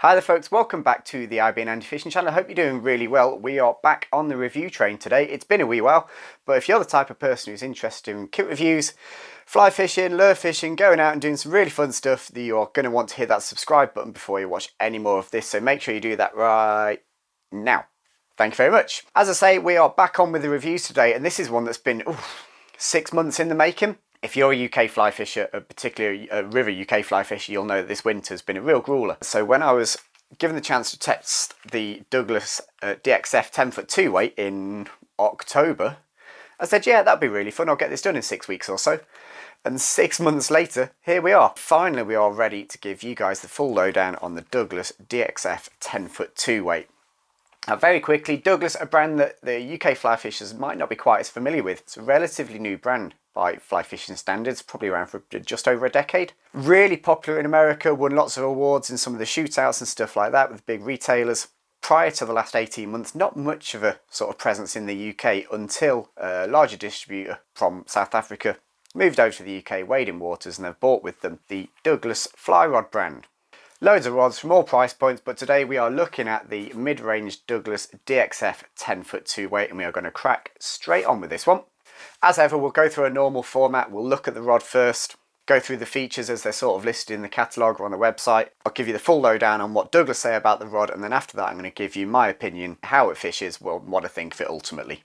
Hi there folks, welcome back to the IB and Andy Fishing channel. I hope you're doing really well. We are back on the review train today. It's been a wee while, but if you're the type of person who's interested in kit reviews, fly fishing, lure fishing, going out and doing some really fun stuff, then you're going to want to hit that subscribe button before you watch any more of this, so make sure you do that right now. Thank you very much. As I say, we are back on with the reviews today, and this is one that's been 6 months in the making. If you're a UK fly fisher, particularly a river UK fly fisher, you'll know that this winter has been a real grueler. So when I was given the chance to test the Douglas DXF 10-foot 2 weight in October, I said, yeah, that'd be really fun. I'll get this done in 6 weeks or so. And 6 months later, here we are. Finally, we are ready to give you guys the full lowdown on the Douglas DXF 10-foot 2 weight. Now, very quickly, Douglas, a brand that the UK fly fishers might not be quite as familiar with. It's a relatively new brand by fly fishing standards, probably around for just over a decade. Really popular in America, won lots of awards in some of the shootouts and stuff like that with big retailers. Prior to the last 18 months, not much of a sort of presence in the UK until a larger distributor from South Africa moved over to the UK, Wading Waters, and they've bought with them the Douglas fly rod brand. Loads of rods from all price points, but today we are looking at the mid-range Douglas DXF 10-foot 2 weight, and we are going to crack straight on with this one. As ever, we'll go through a normal format. We'll look at the rod first, go through the features as they're sort of listed in the catalogue or on the website. I'll give you the full lowdown on what Douglas say about the rod, and then after that I'm going to give you my opinion, how it fishes, well, what I think of it ultimately.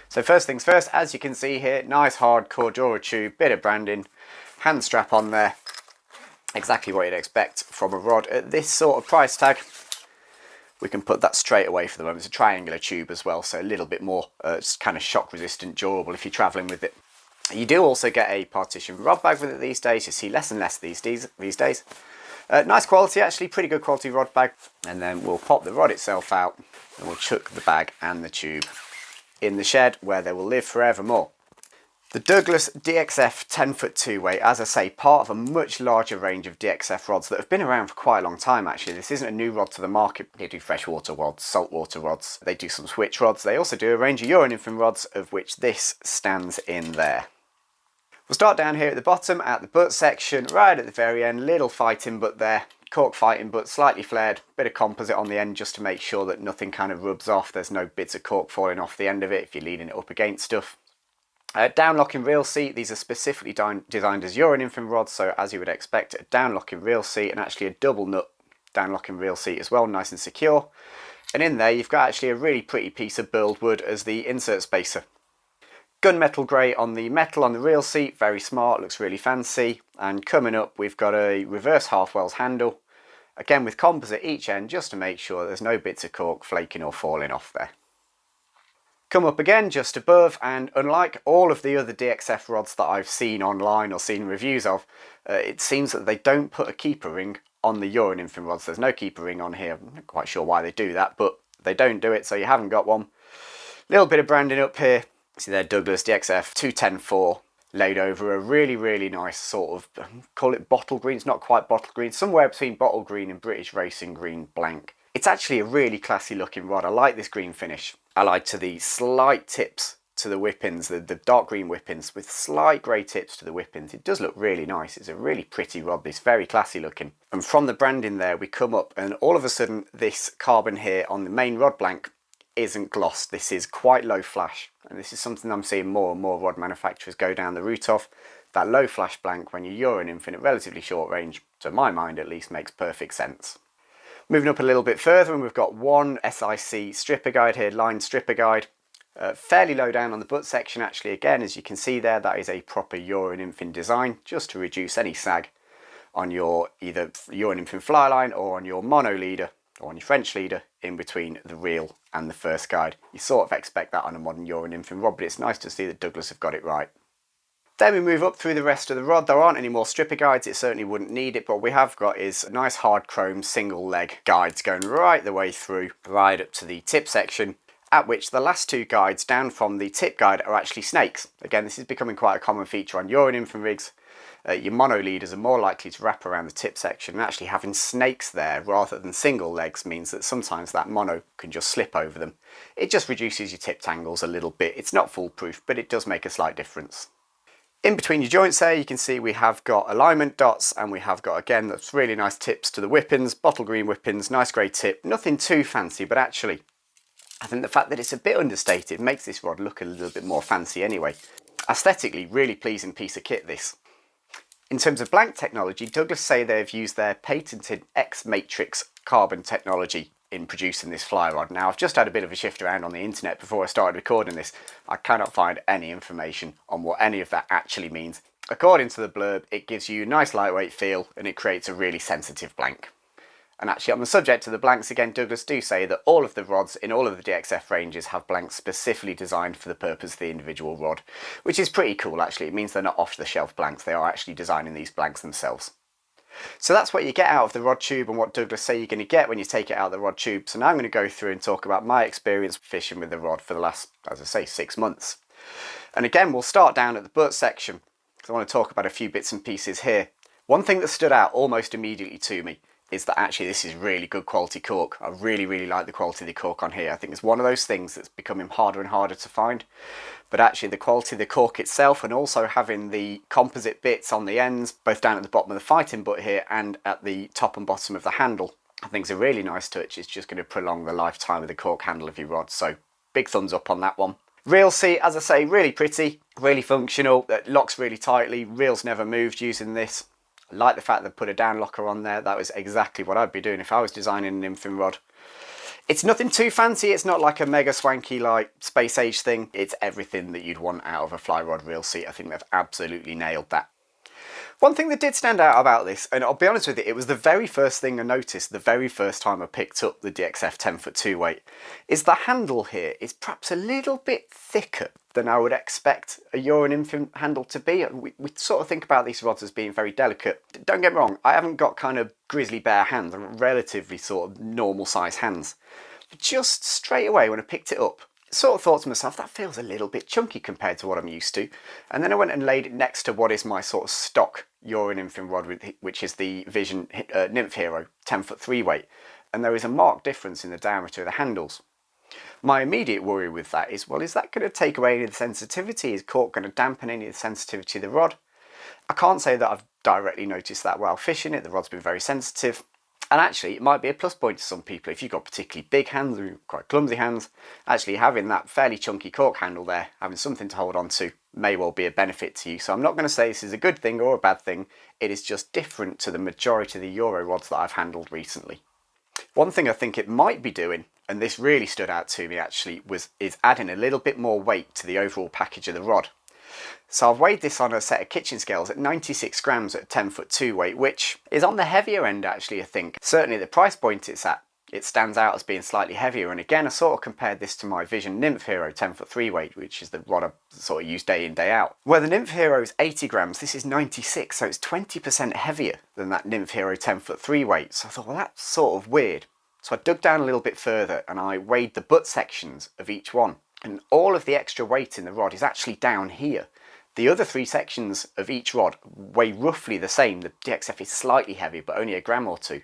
So first things first, as you can see here, nice hard Cordura tube, bit of branding, hand strap on there. Exactly what you'd expect from a rod at this sort of price tag. We can put that straight away for the moment. It's a triangular tube as well, so a little bit more kind of shock resistant, durable if you're travelling with it. You do also get a partition rod bag with it these days. You see less and less these days. Nice quality actually, pretty good quality rod bag. And then we'll pop the rod itself out and we'll chuck the bag and the tube in the shed where they will live forevermore. The Douglas DXF 10-foot 2 weight, as I say, part of a much larger range of DXF rods that have been around for quite a long time actually. This isn't a new rod to the market. They do freshwater rods, saltwater rods, they do some switch rods, they also do a range of Euro-Nymphin rods, of which this stands in there. We'll start down here at the bottom, at the butt section, right at the very end, little fighting butt there, cork fighting butt, slightly flared, bit of composite on the end just to make sure that nothing kind of rubs off, there's no bits of cork falling off the end of it if you're leaning it up against stuff. Down-locking reel seat, these are specifically designed as Euro-Nymphin rods, so as you would expect, a down-locking reel seat and actually a double nut down-locking reel seat as well, nice and secure. And in there you've got actually a really pretty piece of burled wood as the insert spacer. Gunmetal grey on the metal on the reel seat, very smart, looks really fancy. And coming up we've got a reverse half-wells handle, again with composite each end just to make sure there's no bits of cork flaking or falling off there. Come up again just above, and unlike all of the other DXF rods that I've seen online or seen reviews of, it seems that they don't put a keeper ring on the Euro-Nymphin rods. There's no keeper ring on here. I'm not quite sure why they do that, but they don't do it, so you haven't got one. Little bit of branding up here. See there, Douglas DXF 210-4 laid over a really nice sort of, call it bottle green. It's not quite bottle green, somewhere between bottle green and British Racing Green blank. It's actually a really classy looking rod. I like this green finish. I like the slight tips to the whippings, the dark green whippings with slight grey tips to the whippings. It does look really nice. It's a really pretty rod, this very classy looking. And from the branding there we come up and all of a sudden this carbon here on the main rod blank isn't glossed. This is quite low flash, and this is something I'm seeing more and more rod manufacturers go down the route of. That low flash blank when you're Euro-Nymphin at relatively short range, to my mind at least, makes perfect sense. Moving up a little bit further and we've got one SIC stripper guide here, line stripper guide. Fairly low down on the butt section actually, again as you can see there, that is a proper Euro-Nymphin design just to reduce any sag on your either Euro-Nymphin fly line or on your mono leader or on your French leader in between the reel and the first guide. You sort of expect that on a modern Euro-Nymphin rod, but it's nice to see that Douglas have got it right. Then we move up through the rest of the rod. There aren't any more stripper guides, it certainly wouldn't need it, but what we have got is nice hard chrome single leg guides going right the way through, right up to the tip section, at which the last two guides down from the tip guide are actually snakes. Again, this is becoming quite a common feature on Euro-Nymphin rigs. Your mono leaders are more likely to wrap around the tip section, and actually having snakes there rather than single legs means that sometimes that mono can just slip over them. It just reduces your tip tangles a little bit. It's not foolproof, but it does make a slight difference. In between your joints there, you can see we have got alignment dots, and we have got, again, that's really nice tips to the whippings, bottle green whippings, nice grey tip, nothing too fancy, but actually I think the fact that it's a bit understated makes this rod look a little bit more fancy anyway. Aesthetically, really pleasing piece of kit this. In terms of blank technology, Douglas say they've used their patented X-Matrix carbon technology in producing this fly rod. Now, I've just had a bit of a shift around on the internet before I started recording this. I cannot find any information on what any of that actually means. According to the blurb, it gives you a nice lightweight feel and it creates a really sensitive blank. And actually, on the subject of the blanks again, Douglas do say that all of the rods in all of the DXF ranges have blanks specifically designed for the purpose of the individual rod, which is pretty cool actually. It means they're not off-the-shelf blanks, they are actually designing these blanks themselves. So that's what you get out of the rod tube and what Douglas say you're going to get when you take it out of the rod tube. So now I'm going to go through and talk about my experience fishing with the rod for the last, as I say, 6 months. And again, we'll start down at the butt section, because I want to talk about a few bits and pieces here. One thing that stood out almost immediately to me is that actually this is really good quality cork. I really like the quality of the cork on here. I think it's one of those things that's becoming harder and harder to find. But actually the quality of the cork itself, and also having the composite bits on the ends, both down at the bottom of the fighting butt here and at the top and bottom of the handle, I think is a really nice touch. It's just going to prolong the lifetime of the cork handle of your rod. So big thumbs up on that one. Reel seat, as I say, really pretty, really functional. It locks really tightly. Reel's never moved using this. I like the fact they've put a down locker on there. That was exactly what I'd be doing if I was designing an nymphing rod. It's nothing too fancy. It's not like a mega swanky like space age thing. It's everything that you'd want out of a fly rod reel seat. I think they've absolutely nailed that. One thing that did stand out about this, and I'll be honest with you, it was the very first thing I noticed the very first time I picked up the DXF 10'2" weight, is the handle here is perhaps a little bit thicker than I would expect a Euro Nymphing handle to be. We sort of think about these rods as being very delicate. Don't get me wrong, I haven't got kind of grizzly bear hands. I've got relatively sort of normal size hands. But just straight away when I picked it up, sort of thought to myself, that feels a little bit chunky compared to what I'm used to. And then I went and laid it next to what is my sort of stock Euro Nymphing rod, which is the Vision Nymph Hero 10'3" weight. And there is a marked difference in the diameter of the handles. My immediate worry with that is, well, is that going to take away any of the sensitivity? Is cork going to dampen any of the sensitivity of the rod? I can't say that I've directly noticed that while fishing it. The rod's been very sensitive. And actually, it might be a plus point to some people. If you've got particularly big hands or quite clumsy hands, actually having that fairly chunky cork handle there, having something to hold on to, may well be a benefit to you. So I'm not going to say this is a good thing or a bad thing. It is just different to the majority of the Euro rods that I've handled recently. One thing I think it might be doing, and this really stood out to me actually, is adding a little bit more weight to the overall package of the rod. So I've weighed this on a set of kitchen scales at 96 grams at a 10'2" weight, which is on the heavier end actually, I think. Certainly the price point it's at, it stands out as being slightly heavier. And again, I sort of compared this to my Vision Nymph Hero 10'3" weight, which is the rod I sort of use day in, day out. Where the Nymph Hero is 80 grams, this is 96, so it's 20% heavier than that Nymph Hero 10'3" weight. So I thought, well, that's sort of weird. So I dug down a little bit further and I weighed the butt sections of each one. And all of the extra weight in the rod is actually down here. The other 3 sections of each rod weigh roughly the same. The DXF is slightly heavier, but only a gram or two.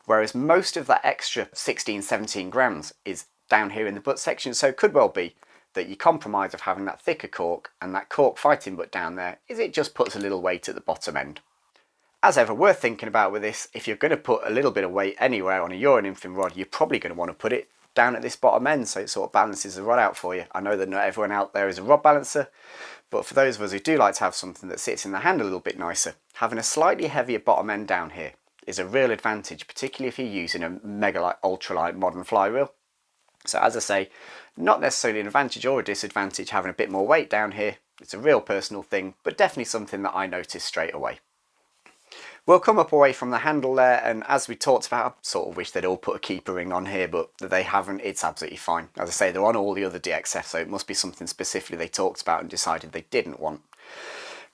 Whereas most of that extra 16, 17 grams is down here in the butt section. So it could well be that your compromise of having that thicker cork and that cork fighting butt down there is it just puts a little weight at the bottom end. As ever, worth thinking about with this, if you're going to put a little bit of weight anywhere on a Euro Nymphing rod, you're probably going to want to put it down at this bottom end so it sort of balances the rod out for you. I know that not everyone out there is a rod balancer, but for those of us who do like to have something that sits in the hand a little bit nicer, having a slightly heavier bottom end down here is a real advantage, particularly if you're using a mega light, ultralight modern fly reel. So as I say, not necessarily an advantage or a disadvantage having a bit more weight down here. It's a real personal thing, but definitely something that I noticed straight away. We'll come up away from the handle there, and as we talked about, I sort of wish they'd all put a keeper ring on here, but they haven't. It's absolutely fine. As I say, they're on all the other DXF, so it must be something specifically they talked about and decided they didn't want.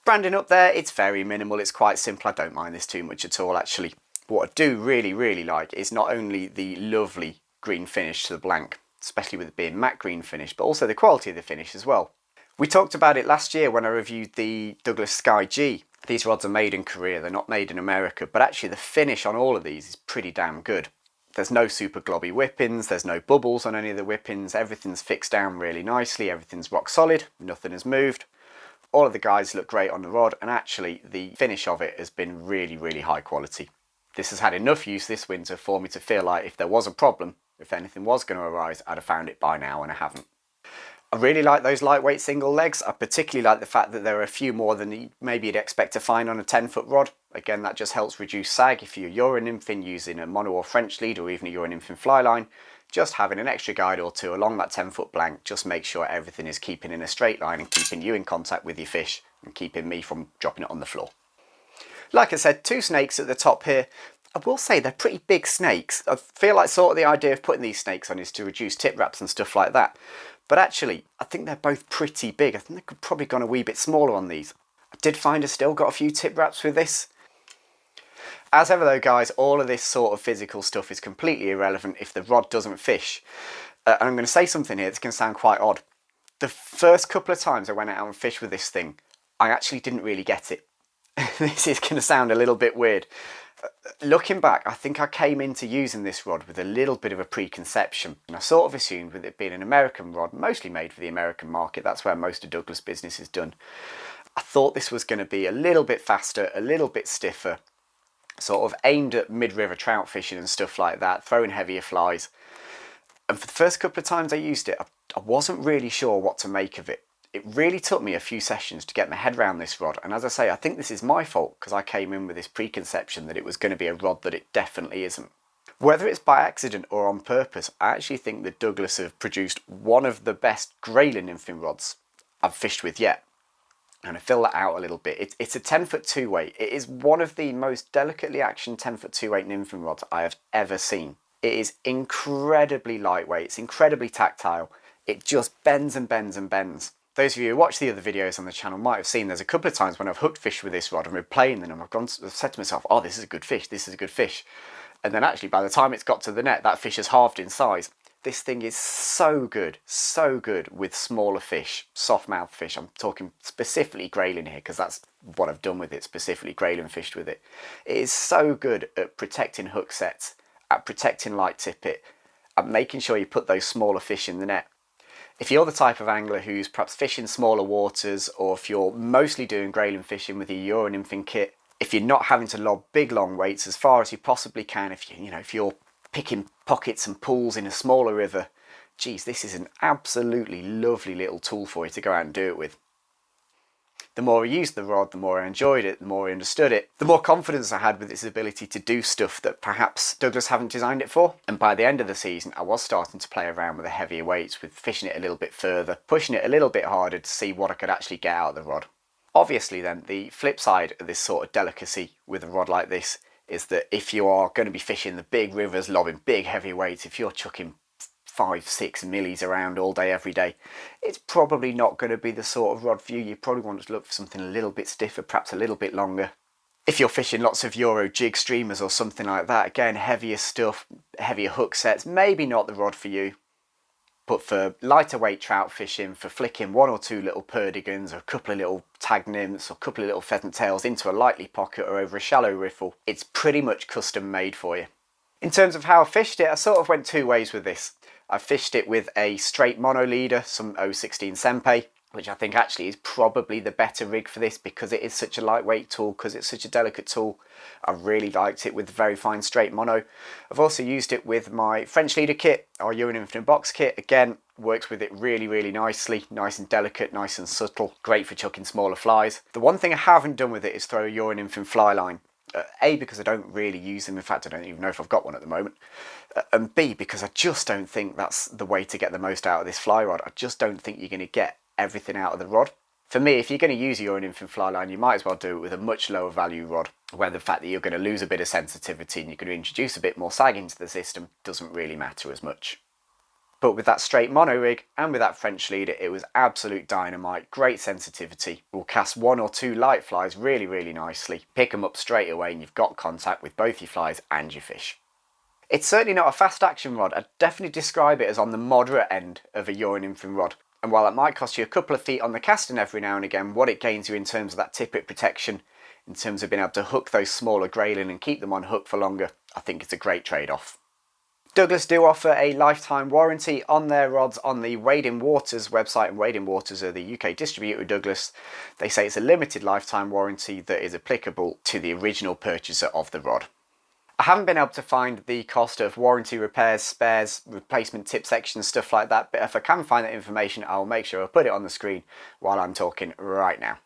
Branding up there, it's very minimal, it's quite simple. I don't mind this too much at all, actually. What I do really like is not only the lovely green finish to the blank, especially with it being matte green finish, but also the quality of the finish as well. We talked about it last year when I reviewed the Douglas Sky G. These rods are made in Korea, they're not made in America, but actually the finish on all of these is pretty damn good. There's no super globby whippings, there's no bubbles on any of the whippings, everything's fixed down really nicely, everything's rock solid, nothing has moved. All of the guides look great on the rod, and actually the finish of it has been really, really high quality. This has had enough use this winter for me to feel like if there was a problem, if anything was going to arise, I'd have found it by now, and I haven't. I really like those lightweight single legs. I particularly like the fact that there are a few more than maybe you'd expect to find on a 10-foot rod. Again, that just helps reduce sag. If you're Euro nymphing using a mono or French lead, or even a Euro nymphing fly line, just having an extra guide or two along that 10-foot blank just makes sure everything is keeping in a straight line and keeping you in contact with your fish and keeping me from dropping it on the floor. Like I said, 2 snakes at the top here. I will say they're pretty big snakes. I feel like sort of the idea of putting these snakes on is to reduce tip wraps and stuff like that. But actually, I think they're both pretty big. I think they could probably gone a wee bit smaller on these. I did find I still got a few tip wraps with this. As ever though guys, all of this sort of physical stuff is completely irrelevant if the rod doesn't fish. And I'm going to say something here that's going to sound quite odd. The first couple of times I went out and fished with this thing, I actually didn't really get it. This is going to sound a little bit weird. Looking back, I think I came into using this rod with a little bit of a preconception, and I sort of assumed with it being an American rod, mostly made for the American market, that's where most of Douglas business is done. I thought this was going to be a little bit faster, a little bit stiffer, sort of aimed at mid-river trout fishing and stuff like that, throwing heavier flies. And for the first couple of times I used it, I wasn't really sure what to make of it. It really took me a few sessions to get my head around this rod, and as I say, I think this is my fault because I came in with this preconception that it was going to be a rod that it definitely isn't. Whether it's by accident or on purpose, I actually think that Douglas have produced one of the best grayling nymphing rods I've fished with yet. And I fill that out a little bit. It's a 10-foot 2-weight. It is one of the most delicately actioned 10-foot 2-weight nymphing rods I have ever seen. It is incredibly lightweight, it's incredibly tactile. It just bends and bends and bends. Those of you who watch the other videos on the channel might have seen there's a couple of times when I've hooked fish with this rod and we're playing them and I've said to myself, oh, this is a good fish, this is a good fish. And then actually by the time it's got to the net, that fish has halved in size. This thing is so good with smaller fish, soft-mouthed fish. I'm talking specifically grayling here because that's what I've done with it, specifically grayling fished with it. It is so good at protecting hook sets, at protecting light tippet, at making sure you put those smaller fish in the net. If you're the type of angler who's perhaps fishing smaller waters, or if you're mostly doing grayling fishing with your Euro nymphing kit, if you're not having to lob big long weights as far as you possibly can, if you're picking pockets and pools in a smaller river, geez, this is an absolutely lovely little tool for you to go out and do it with. The more I used the rod, the more I enjoyed it, the more I understood it, the more confidence I had with its ability to do stuff that perhaps Douglas haven't designed it for. And by the end of the season, I was starting to play around with the heavier weights, with fishing it a little bit further, pushing it a little bit harder to see what I could actually get out of the rod. Obviously then, the flip side of this sort of delicacy with a rod like this is that if you are going to be fishing the big rivers, lobbing big heavy weights, if you're chucking 5-6 millies around all day every day, it's probably not going to be the sort of rod for you. You probably want to look for something a little bit stiffer, perhaps a little bit longer. If you're fishing lots of Euro jig streamers or something like that, again, heavier stuff, heavier hook sets, maybe not the rod for you. But for lighter weight trout fishing, for flicking 1 or 2 little perdigons or a couple of little tag nymphs or a couple of little pheasant tails into a lightly pocket or over a shallow riffle, it's pretty much custom made for you. In terms of how I fished it, I sort of went 2 ways with this. I fished it with a straight mono leader, some 016 Senpei, which I think actually is probably the better rig for this because it is such a lightweight tool, because it's such a delicate tool. I really liked it with very fine straight mono. I've also used it with my French leader kit, our Euro nymphing box kit. Again, works with it really nicely, nice and delicate, nice and subtle, great for chucking smaller flies. The one thing I haven't done with it is throw a Euro nymphing fly line. A, because I don't really use them, in fact I don't even know if I've got one at the moment, and B, because I just don't think that's the way to get the most out of this fly rod. I just don't think you're going to get everything out of the rod. For me, if you're going to use your nymphing fly line, you might as well do it with a much lower value rod, where the fact that you're going to lose a bit of sensitivity and you're going to introduce a bit more sag into the system doesn't really matter as much. But with that straight mono rig and with that French leader, it was absolute dynamite, great sensitivity. We'll cast 1 or 2 light flies really nicely, pick them up straight away, and you've got contact with both your flies and your fish. It's certainly not a fast action rod. I'd definitely describe it as on the moderate end of a Euro nymphing rod. And while it might cost you a couple of feet on the casting every now and again, what it gains you in terms of that tippet protection, in terms of being able to hook those smaller grayling and keep them on hook for longer, I think it's a great trade-off. Douglas do offer a lifetime warranty on their rods on the Wading Waters website, and Wading Waters are the UK distributor of Douglas. They say it's a limited lifetime warranty that is applicable to the original purchaser of the rod. I haven't been able to find the cost of warranty repairs, spares, replacement tip sections, stuff like that, but if I can find that information, I'll make sure I put it on the screen while I'm talking right now.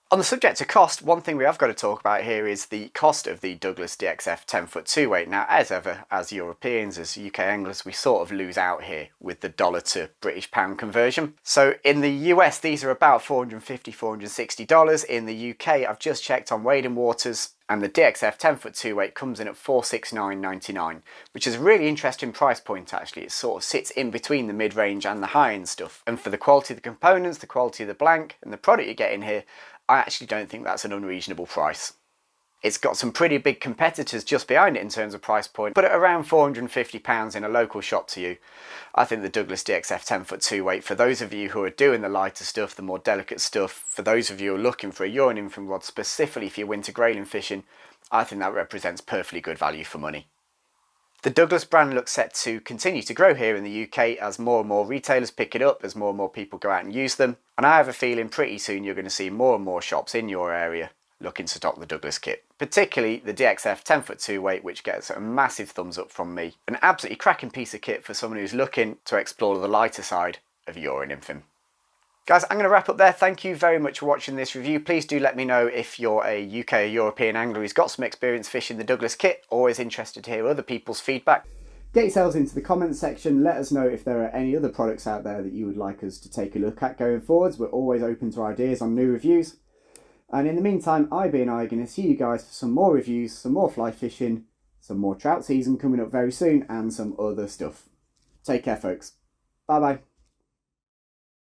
On the subject of cost, one thing we have got to talk about here is the cost of the Douglas DXF 10-foot 2-weight. Now, as ever, as Europeans, as UK anglers, we sort of lose out here with the dollar to British pound conversion. So in the US, these are about $450, $460. In the UK, I've just checked on Wading Waters, and the DXF 10-foot 2-weight comes in at $469.99, which is a really interesting price point actually. It sort of sits in between the mid-range and the high-end stuff. And for the quality of the components, the quality of the blank, and the product you get in here, I actually don't think that's an unreasonable price. It's got some pretty big competitors just behind it in terms of price point, but at around £450 in a local shop to you, I think the Douglas DXF 10-foot 2-weight, for those of you who are doing the lighter stuff, the more delicate stuff, for those of you who are looking for a Euro nymphing rod specifically for your winter grayling fishing, I think that represents perfectly good value for money. The Douglas brand looks set to continue to grow here in the UK as more and more retailers pick it up, as more and more people go out and use them. And I have a feeling pretty soon you're going to see more and more shops in your area looking to stock the Douglas kit. Particularly the DXF 10-foot 2-weight, which gets a massive thumbs up from me. An absolutely cracking piece of kit for someone who's looking to explore the lighter side of Euro nymphing. Guys, I'm going to wrap up there. Thank you very much for watching this review. Please do let me know if you're a UK or European angler who's got some experience fishing the Douglas kit. Always interested to hear other people's feedback. Get yourselves into the comments section. Let us know if there are any other products out there that you would like us to take a look at going forwards. We're always open to ideas on new reviews. And in the meantime, I are going to see you guys for some more reviews, some more fly fishing, some more trout season coming up very soon, and some other stuff. Take care, folks. Bye-bye.